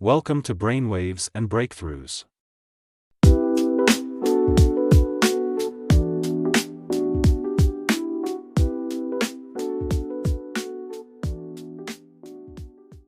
Welcome to Brainwaves and Breakthroughs.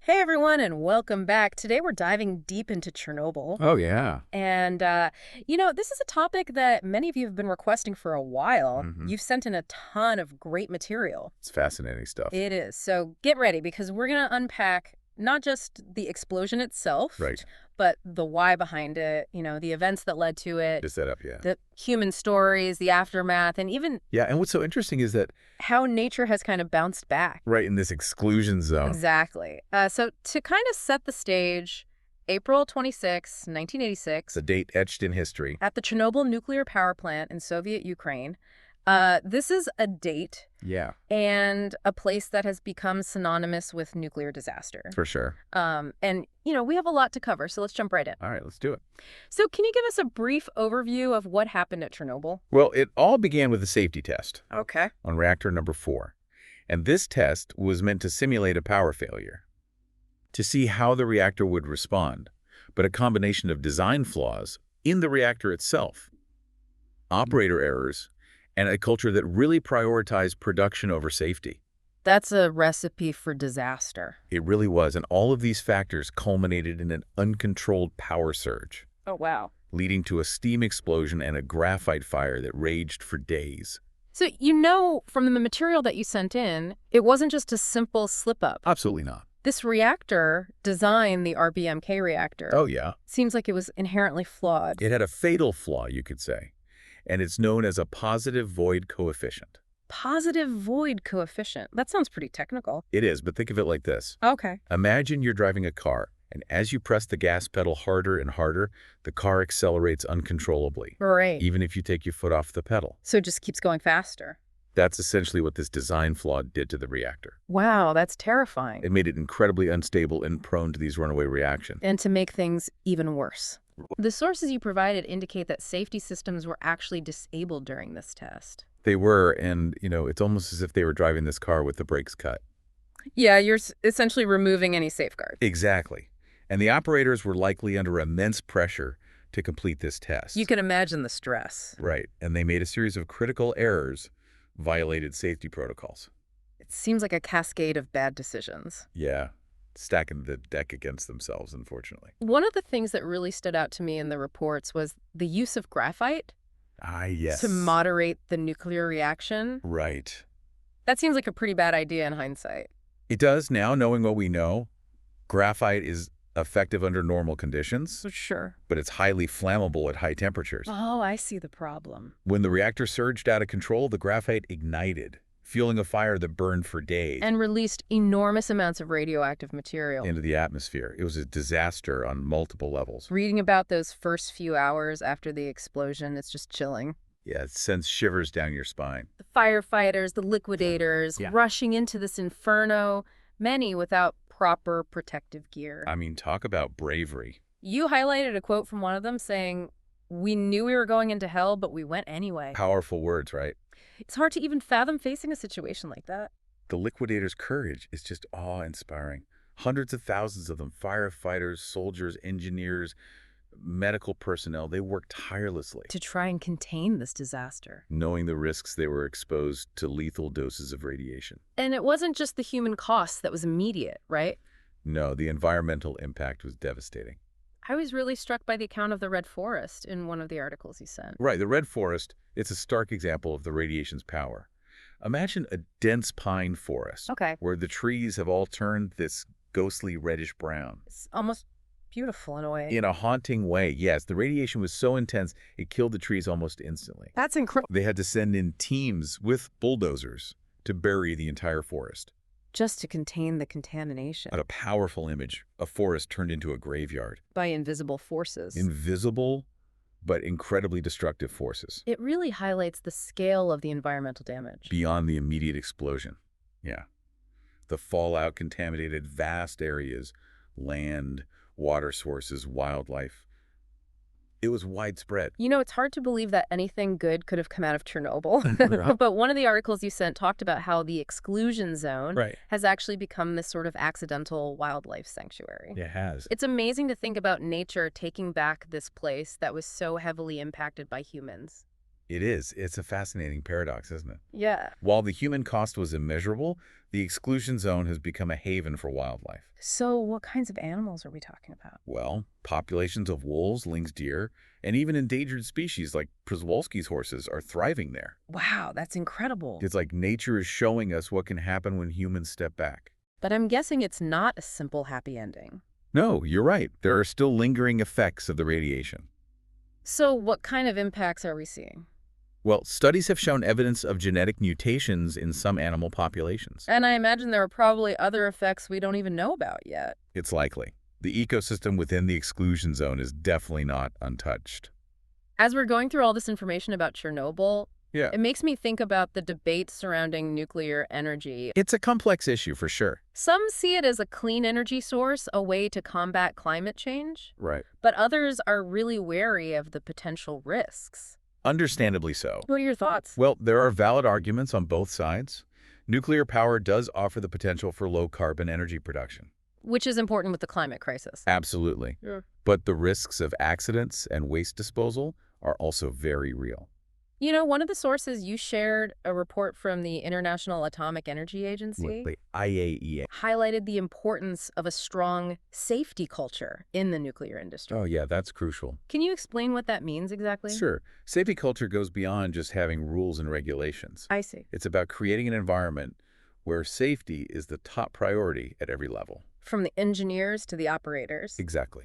Hey everyone, and welcome back. Today we're diving deep into Chernobyl. Oh, yeah. And, this is a topic that many of you have been requesting for a while. Hmm. You've sent in a ton of great material. It's fascinating stuff. It is. So get ready, because we're going to unpack not just the explosion itself, Right. but the why behind it, the events that led to it, The setup, yeah. the human stories, the aftermath, and even Yeah, and what's so interesting is that how nature has kind of bounced back. right in this exclusion zone. Exactly. So to kind of set the stage, April 26, 1986, The date etched in history. at the Chernobyl Nuclear Power Plant in Soviet Ukraine. This is a date Yeah, and a place that has become synonymous with nuclear disaster. for sure. We have a lot to cover, so let's jump right in. All right, let's do it. So can you give us a brief overview of what happened at Chernobyl? Well, it all began with a safety test Okay. on reactor number 4. And this test was meant to simulate a power failure, to see how the reactor would respond, but a combination of design flaws in the reactor itself, operator errors, and a culture that really prioritized production over safety. That's a recipe for disaster. It really was, and all of these factors culminated in an uncontrolled power surge, Oh, wow. leading to a steam explosion and a graphite fire that raged for days. So, from the material that you sent in, it wasn't just a simple slip-up. Absolutely not. This reactor, designed the RBMK reactor, Oh, yeah. seems like it was inherently flawed. It had a fatal flaw, you could say, and it's known as a positive void coefficient. Positive void coefficient. That sounds pretty technical. It is, but think of it like this. Okay. Imagine you're driving a car, and as you press the gas pedal harder and harder, the car accelerates uncontrollably, Right. even if you take your foot off the pedal. So it just keeps going faster. That's essentially what this design flaw did to the reactor. Wow, that's terrifying. It made it incredibly unstable and prone to these runaway reactions. And to make things even worse. The sources you provided indicate that safety systems were actually disabled during this test. They were, and, it's almost as if they were driving this car with the brakes cut. Yeah, you're essentially removing any safeguard. Exactly. And the operators were likely under immense pressure to complete this test. You can imagine the stress. Right. And they made a series of critical errors, violated safety protocols. It seems like a cascade of bad decisions. Yeah. Stacking the deck against themselves, unfortunately. One of the things that really stood out to me in the reports was the use of graphite Ah, yes. to moderate the nuclear reaction. Right. That seems like a pretty bad idea in hindsight. It does now, knowing what we know. Graphite is effective under normal conditions, Sure. but it's highly flammable at high temperatures. Oh, I see the problem. When the reactor surged out of control, the graphite ignited, fueling a fire that burned for days And released enormous amounts of radioactive material. into the atmosphere. It was a disaster on multiple levels. Reading about those first few hours after the explosion, it's just chilling. Yeah, it sends shivers down your spine. The firefighters, the liquidators, Yeah. rushing into this inferno, many without proper protective gear. I mean, talk about bravery. You highlighted a quote from one of them saying, "We knew we were going into hell, but we went anyway." Powerful words, right? It's hard to even fathom facing a situation like that. The liquidators' courage is just awe-inspiring. Hundreds of thousands of them, firefighters, soldiers, engineers, medical personnel, they worked tirelessly, To try and contain this disaster. knowing the risks they were exposed to lethal doses of radiation. And it wasn't just the human cost that was immediate, right? No, the environmental impact was devastating. I was really struck by the account of the Red Forest in one of the articles you sent. Right, the red forest, it's a stark example of the radiation's power. Imagine a dense pine forest Okay. where the trees have all turned this ghostly reddish brown. It's almost beautiful in a way. In a haunting way, yes. The radiation was so intense, it killed the trees almost instantly. That's incredible. They had to send in teams with bulldozers to bury the entire forest. Just to contain the contamination At a powerful image, a forest turned into a graveyard. by invisible forces. Invisible, but incredibly destructive forces It really highlights the scale of the environmental damage. beyond the immediate explosion. Yeah. The fallout contaminated vast areas, land, water sources, wildlife. It was widespread. You know, it's hard to believe that anything good could have come out of Chernobyl. Right. But one of the articles you sent talked about how the exclusion zone Right. has actually become this sort of accidental wildlife sanctuary. It has. It's amazing to think about nature taking back this place that was so heavily impacted by humans. It is. It's a fascinating paradox, isn't it? Yeah. While the human cost was immeasurable, the exclusion zone has become a haven for wildlife. So what kinds of animals are we talking about? Well, populations of wolves, lynx deer, and even endangered species like Przewalski's horses are thriving there. Wow, that's incredible. It's like nature is showing us what can happen when humans step back. But I'm guessing it's not a simple happy ending. No, you're right. There are still lingering effects of the radiation. So what kind of impacts are we seeing? Well, studies have shown evidence of genetic mutations in some animal populations. And I imagine there are probably other effects we don't even know about yet. It's likely. The ecosystem within the exclusion zone is definitely not untouched. As we're going through all this information about Chernobyl, Yeah. it makes me think about the debate surrounding nuclear energy. It's a complex issue for sure. Some see it as a clean energy source, a way to combat climate change, Right. but others are really wary of the potential risks. Understandably so. What are your thoughts? Well, there are valid arguments on both sides. Nuclear power does offer the potential for low-carbon energy production. Which is important with the climate crisis. Absolutely. Yeah. But the risks of accidents and waste disposal are also very real. You know, one of the sources you shared a report from the International Atomic Energy Agency The IAEA. highlighted the importance of a strong safety culture in the nuclear industry. Oh, yeah, that's crucial. Can you explain what that means exactly? Sure. Safety culture goes beyond just having rules and regulations. I see. It's about creating an environment where safety is the top priority at every level. From the engineers to the operators. Exactly.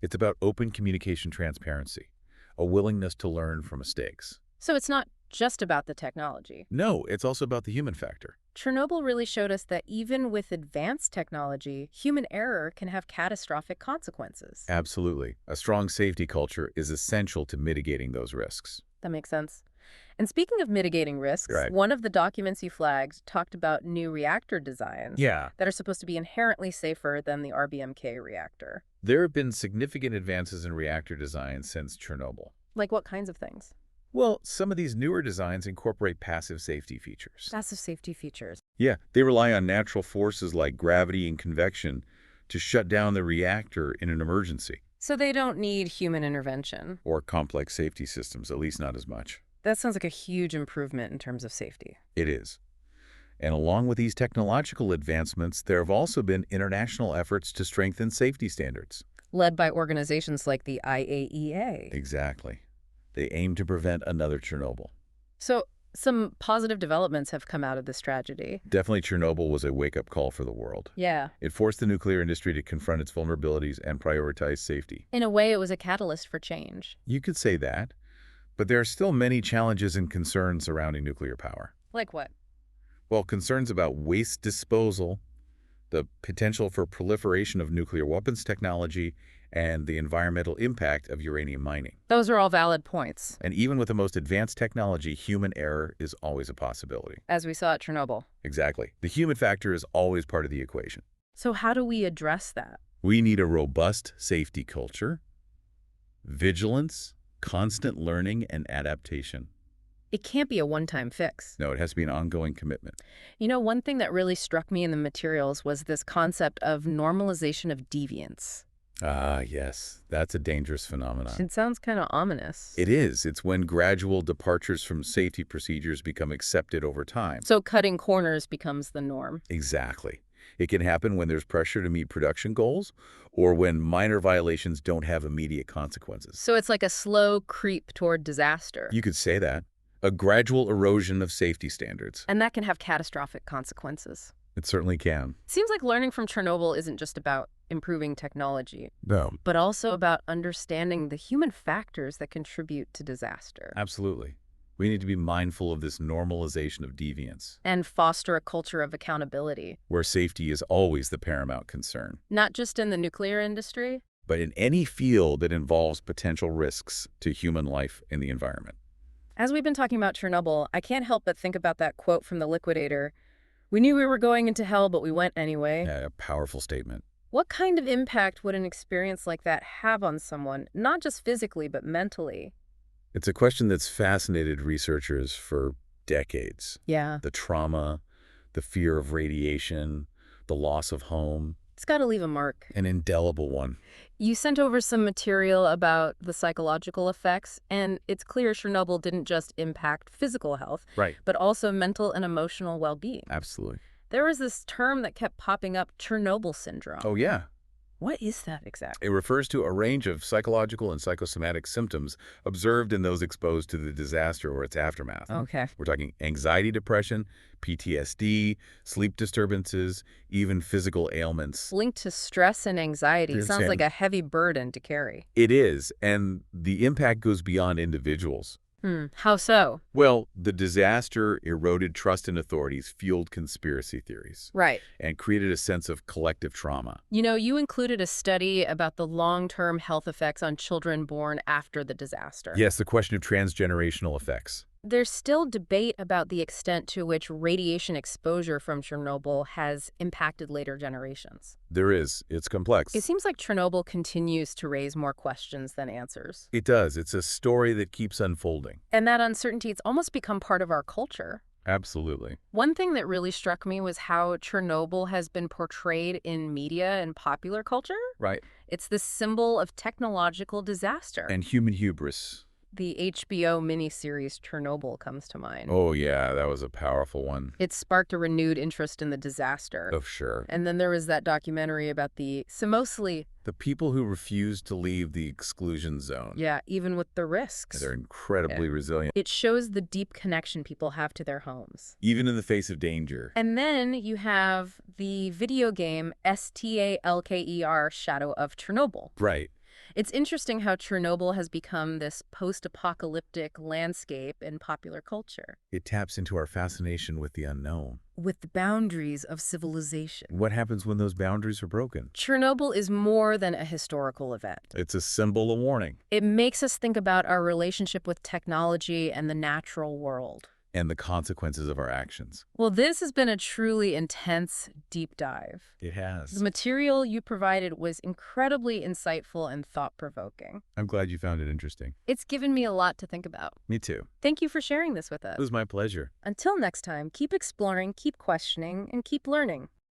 It's about open communication transparency, a willingness to learn from mistakes. So it's not just about the technology. No, it's also about the human factor. Chernobyl really showed us that even with advanced technology, human error can have catastrophic consequences. Absolutely. A strong safety culture is essential to mitigating those risks. That makes sense. And speaking of mitigating risks, Right. one of the documents you flagged talked about new reactor designs Yeah. that are supposed to be inherently safer than the RBMK reactor. There have been significant advances in reactor design since Chernobyl. Like what kinds of things? Well, some of these newer designs incorporate passive safety features. Passive safety features. Yeah, they rely on natural forces like gravity and convection to shut down the reactor in an emergency. So they don't need human intervention. Or complex safety systems, at least not as much. That sounds like a huge improvement in terms of safety. It is. And along with these technological advancements, there have also been international efforts to strengthen safety standards. Led by organizations like the IAEA. Exactly. They aim to prevent another Chernobyl. So some positive developments have come out of this tragedy. Definitely Chernobyl was a wake-up call for the world. Yeah. It forced the nuclear industry to confront its vulnerabilities and prioritize safety. In a way, it was a catalyst for change. You could say that, but there are still many challenges and concerns surrounding nuclear power. Like what? Well, concerns about waste disposal, the potential for proliferation of nuclear weapons technology, and the environmental impact of uranium mining. Those are all valid points, And even with the most advanced technology, human error is always a possibility. as we saw at Chernobyl. Exactly. The human factor is always part of the equation. So how do we address that? We need a robust safety culture, vigilance, constant learning, and adaptation. It can't be a one-time fix. No, it has to be an ongoing commitment. You know, one thing that really struck me in the materials was this concept of normalization of deviance. Ah, yes. That's a dangerous phenomenon. It sounds kind of ominous. It is. It's when gradual departures from safety procedures become accepted over time. So cutting corners becomes the norm. Exactly. It can happen when there's pressure to meet production goals or when minor violations don't have immediate consequences. So it's like a slow creep toward disaster. You could say that. A gradual erosion of safety standards. And that can have catastrophic consequences. It certainly can. Seems like learning from Chernobyl isn't just about improving technology, No. but also about understanding the human factors that contribute to disaster. Absolutely. We need to be mindful of this normalization of deviance, And foster a culture of accountability, where safety is always the paramount concern. not just in the nuclear industry. But in any field that involves potential risks to human life and the environment. As we've been talking about Chernobyl, I can't help but think about that quote from the Liquidator. "We knew we were going into hell, but we went anyway." A powerful statement. What kind of impact would an experience like that have on someone, not just physically, but mentally? It's a question that's fascinated researchers for decades. Yeah. The trauma, the fear of radiation, the loss of home, It's got to leave a mark. an indelible one. You sent over some material about the psychological effects, and it's clear Chernobyl didn't just impact physical health, Right. but also mental and emotional well-being. Absolutely. There was this term that kept popping up, Chernobyl syndrome. Oh, yeah. What is that exactly? It refers to a range of psychological and psychosomatic symptoms observed in those exposed to the disaster or its aftermath. Okay. We're talking anxiety, depression, PTSD, sleep disturbances, even physical ailments. Linked to stress and anxiety. Yes, Sounds like and- a heavy burden to carry. It is, and the impact goes beyond individuals. How so? Well, the disaster eroded trust in authorities, fueled conspiracy theories, Right. and created a sense of collective trauma. You know, you included a study about the long-term health effects on children born after the disaster. Yes, the question of transgenerational effects. There's still debate about the extent to which radiation exposure from Chernobyl has impacted later generations. There is. It's complex. It seems like Chernobyl continues to raise more questions than answers. It does. It's a story that keeps unfolding. And that uncertainty, it's almost become part of our culture. Absolutely. One thing that really struck me was how Chernobyl has been portrayed in media and popular culture. Right. It's this symbol of technological disaster. And human hubris. The HBO miniseries Chernobyl comes to mind. Oh, yeah, that was a powerful one. It sparked a renewed interest in the disaster. Oh, sure. And then there was that documentary about mostly, The people who refused to leave the exclusion zone. yeah, even with the risks. They're incredibly resilient, It shows the deep connection people have to their homes. even in the face of danger. And then you have the video game STALKER Shadow of Chernobyl. Right. It's interesting how Chernobyl has become this post-apocalyptic landscape in popular culture, It taps into our fascination with the unknown. with the boundaries of civilization. What happens when those boundaries are broken? Chernobyl is more than a historical event. It's a symbol of warning. It makes us think about our relationship with technology and the natural world. And the consequences of our actions. Well, this has been a truly intense deep dive. It has. The material you provided was incredibly insightful and thought-provoking. I'm glad you found it interesting. It's given me a lot to think about. Me too. Thank you for sharing this with us. It was my pleasure. Until next time, keep exploring, keep questioning, and keep learning.